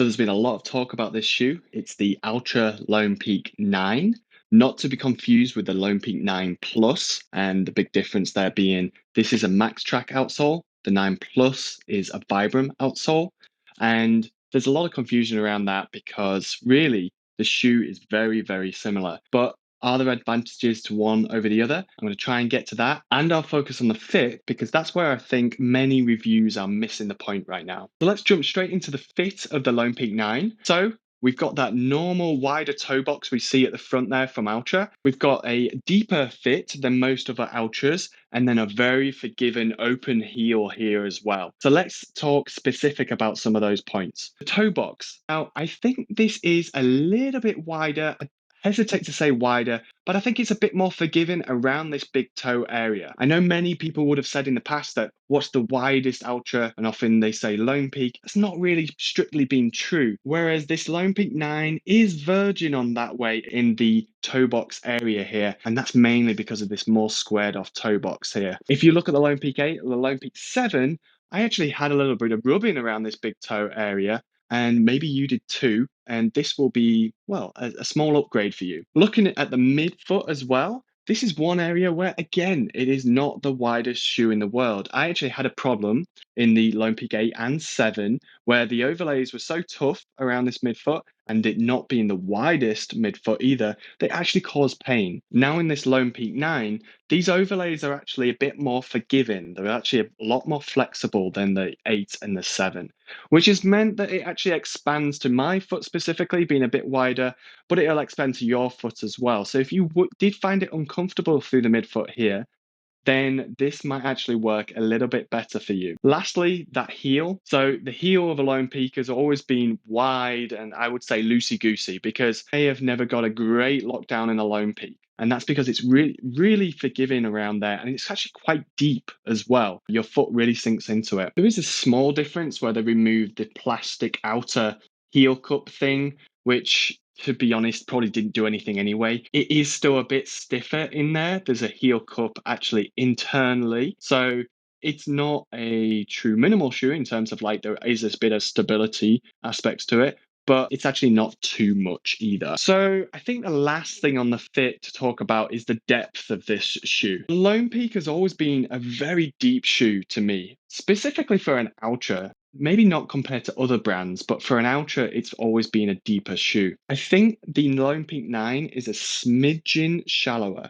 So there's been a lot of talk about this shoe. It's the Altra Lone Peak 9, not to be confused with the Lone Peak 9 Plus, and the big difference there being this is a Max Track outsole, the 9 Plus is a Vibram outsole, and there's a lot of confusion around that because really the shoe is very, very similar. But are there advantages to one over the other? I'm going to try and get to that. And I'll focus on the fit because that's where I think many reviews are missing the point right now. So let's jump straight into the fit of the Lone Peak 9. So we've got that normal wider toe box we see at the front there from Altra. We've got a deeper fit than most of our Altras, and then a very forgiving open heel here as well. So let's talk specific about some of those points. The toe box. Now, I think this is a little bit wider. I hesitate to say wider, but I think it's a bit more forgiving around this big toe area. I know many people would have said in the past that what's the widest Ultra, and often they say Lone Peak. That's not really strictly been true. Whereas this Lone Peak 9 is verging on that way in the toe box area here, and that's mainly because of this more squared off toe box here. If you look at the Lone Peak 8 or the Lone Peak 7, I actually had a little bit of rubbing around this big toe area, and maybe you did too. And this will be, well, a small upgrade for you. Looking at the midfoot as well, this is one area where, again, it is not the widest shoe in the world. I actually had a problem in the Lone Peak 8 and 7 where the overlays were so tough around this midfoot and it not being the widest midfoot either, they actually caused pain. Now in this Lone Peak 9, these overlays are actually a bit more forgiving. They're actually a lot more flexible than the 8 and the 7, which has meant that it actually expands to my foot specifically, being a bit wider, but it'll expand to your foot as well. So if you did find it uncomfortable through the midfoot here, then this might actually work a little bit better for you. Lastly, that heel. So the heel of a Lone Peak has always been wide and I would say loosey-goosey because they have never got a great lockdown in a Lone Peak. And that's because it's really, really forgiving around there. And it's actually quite deep as well. Your foot really sinks into it. There is a small difference where they removed the plastic outer heel cup thing, which to be honest, probably didn't do anything anyway. It is still a bit stiffer in there. There's a heel cup actually internally. So it's not a true minimal shoe in terms of like there is this bit of stability aspects to it, but it's actually not too much either. So I think the last thing on the fit to talk about is the depth of this shoe. Lone Peak has always been a very deep shoe to me, specifically for an Ultra. Maybe not compared to other brands, but for an Ultra, it's always been a deeper shoe. I think the Lone Peak 9 is a smidgen shallower.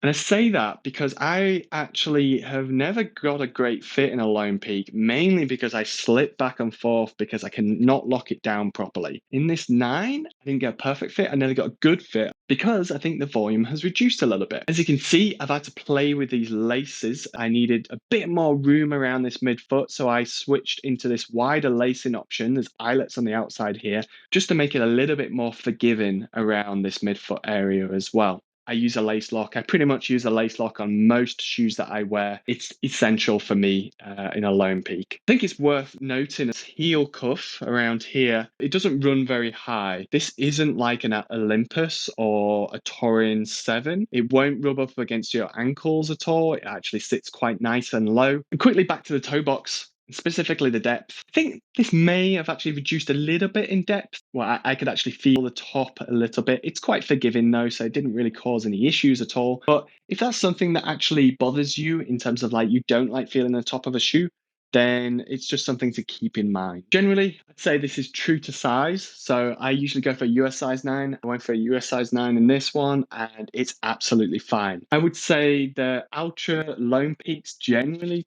And I say that because I actually have never got a great fit in a Lone Peak, mainly because I slip back and forth because I cannot lock it down properly. In this 9, I didn't get a perfect fit. I nearly got a good fit because I think the volume has reduced a little bit. As you can see, I've had to play with these laces. I needed a bit more room around this midfoot, so I switched into this wider lacing option. There's eyelets on the outside here, just to make it a little bit more forgiving around this midfoot area as well. I use a lace lock. I pretty much use a lace lock on most shoes that I wear. It's essential for me in a Lone Peak. I think it's worth noting this heel cuff around here. It doesn't run very high. This isn't like an Olympus or a Torin 7. It won't rub up against your ankles at all. It actually sits quite nice and low. And quickly back to the toe box. Specifically the depth. I think this may have actually reduced a little bit in depth. Well, I could actually feel the top a little bit. It's quite forgiving though, so it didn't really cause any issues at all. But if that's something that actually bothers you in terms of like you don't like feeling the top of a shoe, then it's just something to keep in mind. Generally, I'd say this is true to size. So I usually go for a US size 9. I went for a US size 9 in this one, and it's absolutely fine. I would say the Ultra Lone Peaks generally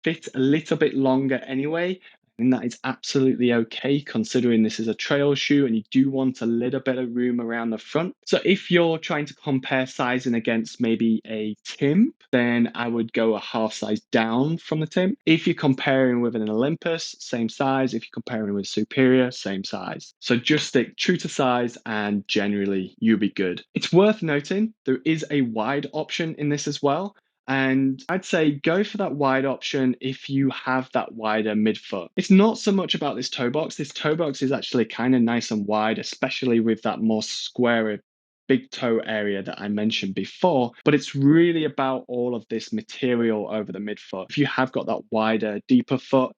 fit a little bit longer anyway. And that is absolutely okay considering this is a trail shoe and you do want a little bit of room around the front. So if you're trying to compare sizing against maybe a Timp, then I would go a half size down from the Timp. If you're comparing with an Olympus, same size. If you're comparing with Superior, same size. So just stick true to size and generally you'll be good. It's worth noting there is a wide option in this as well. And I'd say go for that wide option if you have that wider midfoot. It's not so much about this toe box. This toe box is actually kind of nice and wide, especially with that more square big toe area that I mentioned before, but it's really about all of this material over the midfoot. If you have got that wider, deeper foot,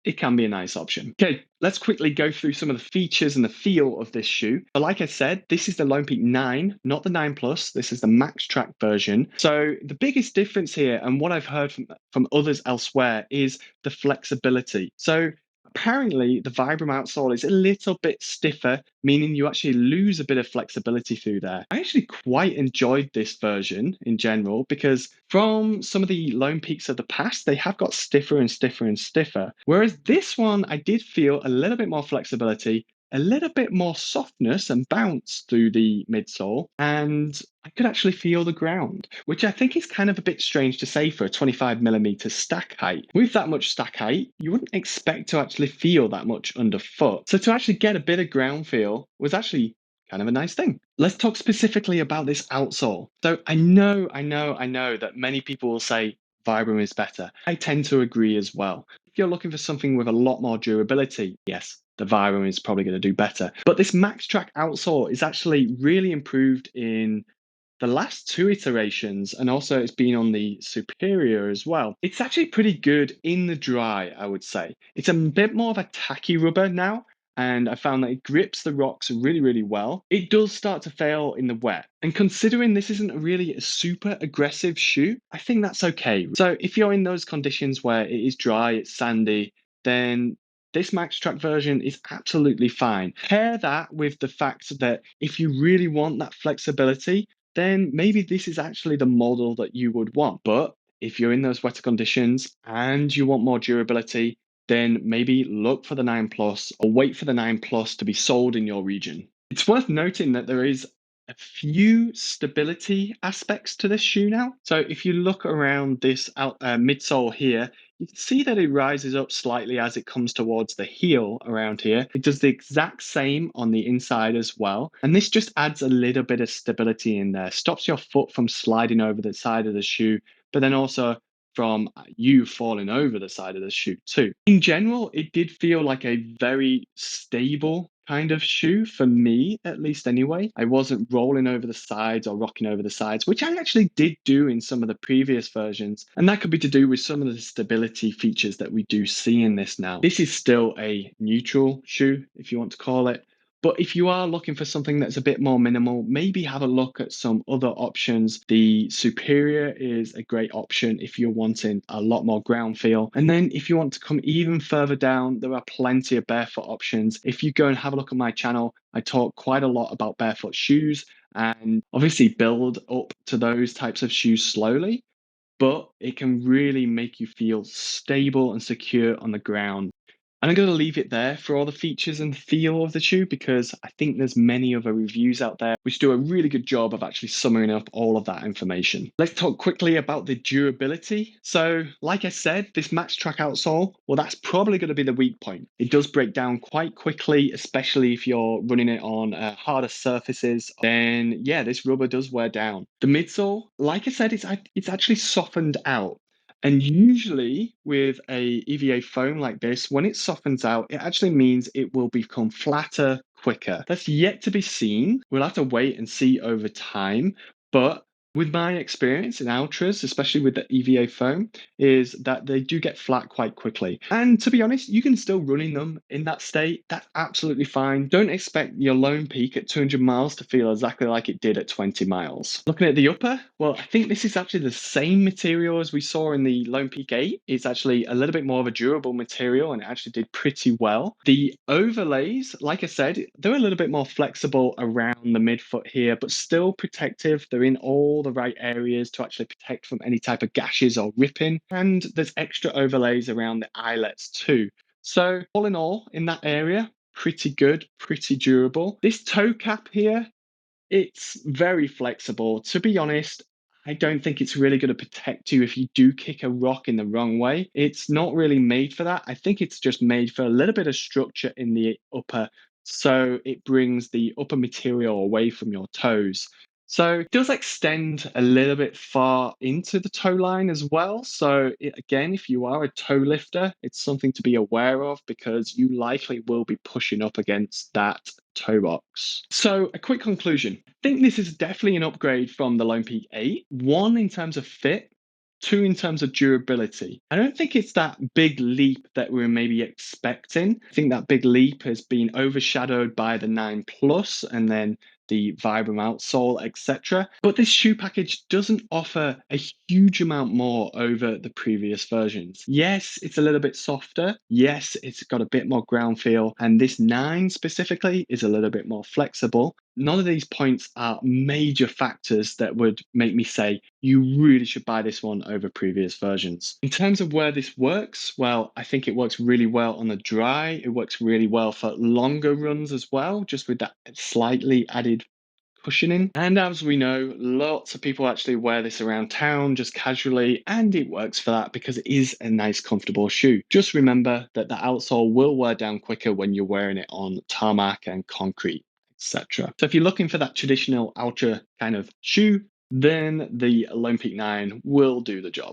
it can be a nice option. Okay, let's quickly go through some of the features and the feel of this shoe. But like I said, this is the Lone Peak 9, not the 9 Plus. This is the Max Track version. So the biggest difference here, and what I've heard from others elsewhere, is the flexibility. So apparently the Vibram outsole is a little bit stiffer, meaning you actually lose a bit of flexibility through there. I actually quite enjoyed this version in general because from some of the Lone Peaks of the past, they have got stiffer and stiffer and stiffer. Whereas this one, I did feel a little bit more flexibility, a little bit more softness and bounce through the midsole, and I could actually feel the ground, which I think is kind of a bit strange to say for a 25mm stack height. With that much stack height, you wouldn't expect to actually feel that much underfoot. So to actually get a bit of ground feel was actually kind of a nice thing. Let's talk specifically about this outsole. So I know that many people will say Vibram is better. I tend to agree as well. If you're looking for something with a lot more durability, yes, the Vibram is probably going to do better. But this Max Track outsole is actually really improved in the last two iterations, and also it's been on the Superior as well. It's actually pretty good in the dry, I would say. It's a bit more of a tacky rubber now, and I found that it grips the rocks really, really well. It does start to fail in the wet. And considering this isn't really a super aggressive shoe, I think that's okay. So if you're in those conditions where it is dry, it's sandy, then this Max Track version is absolutely fine. Pair that with the fact that if you really want that flexibility, then maybe this is actually the model that you would want. But if you're in those wetter conditions and you want more durability, then maybe look for the 9 Plus or wait for the 9 Plus to be sold in your region. It's worth noting that there is a few stability aspects to this shoe now. So if you look around this midsole here, you can see that it rises up slightly as it comes towards the heel around here. It does the exact same on the inside as well. And this just adds a little bit of stability in there, stops your foot from sliding over the side of the shoe, but then also from you falling over the side of the shoe too. In general, it did feel like a very stable kind of shoe for me, at least anyway. I wasn't rolling over the sides or rocking over the sides, which I actually did do in some of the previous versions. And that could be to do with some of the stability features that we do see in this now. This is still a neutral shoe, if you want to call it. But if you are looking for something that's a bit more minimal, maybe have a look at some other options. The Superior is a great option if you're wanting a lot more ground feel. And then if you want to come even further down, there are plenty of barefoot options. If you go and have a look at my channel, I talk quite a lot about barefoot shoes and obviously build up to those types of shoes slowly, but it can really make you feel stable and secure on the ground. And I'm going to leave it there for all the features and feel of the shoe because I think there's many other reviews out there which do a really good job of actually summing up all of that information. Let's talk quickly about the durability. So like I said, this Max Track outsole, well, that's probably going to be the weak point. It does break down quite quickly, especially if you're running it on harder surfaces. Then yeah, this rubber does wear down. The midsole, like I said, it's actually softened out. And usually with a EVA foam like this, when it softens out, it actually means it will become flatter quicker. That's yet to be seen. We'll have to wait and see over time. But with my experience in Ultras, especially with the EVA foam, is that they do get flat quite quickly. And to be honest, you can still run in them in that state. That's absolutely fine. Don't expect your Lone Peak at 200 miles to feel exactly like it did at 20 miles. Looking at the upper, well, I think this is actually the same material as we saw in the Lone Peak 8. It's actually a little bit more of a durable material and it actually did pretty well. The overlays, like I said, they're a little bit more flexible around the midfoot here, but still protective. They're in all the right areas to actually protect from any type of gashes or ripping. And there's extra overlays around the eyelets too. So all in all, in that area, pretty good, pretty durable. This toe cap here, it's very flexible. To be honest, I don't think it's really going to protect you if you do kick a rock in the wrong way. It's not really made for that. I think it's just made for a little bit of structure in the upper, so it brings the upper material away from your toes. So it does extend a little bit far into the toe line as well. So again, if you are a toe lifter, it's something to be aware of because you likely will be pushing up against that toe box. So a quick conclusion. I think this is definitely an upgrade from the Lone Peak 8. One, in terms of fit, Two, in terms of durability, I don't think it's that big leap that we were maybe expecting. I think that big leap has been overshadowed by the 9 Plus and then the Vibram outsole, etc. But this shoe package doesn't offer a huge amount more over the previous versions. Yes, it's a little bit softer. Yes, it's got a bit more ground feel. And this 9 specifically is a little bit more flexible. None of these points are major factors that would make me say you really should buy this one over previous versions. In terms of where this works, well, I think it works really well on the dry. It works really well for longer runs as well, just with that slightly added cushioning. And as we know, lots of people actually wear this around town just casually, and it works for that because it is a nice, comfortable shoe. Just remember that the outsole will wear down quicker when you're wearing it on tarmac and concrete, etc. So if you're looking for that traditional Altra kind of shoe, then the Lone Peak 9 will do the job.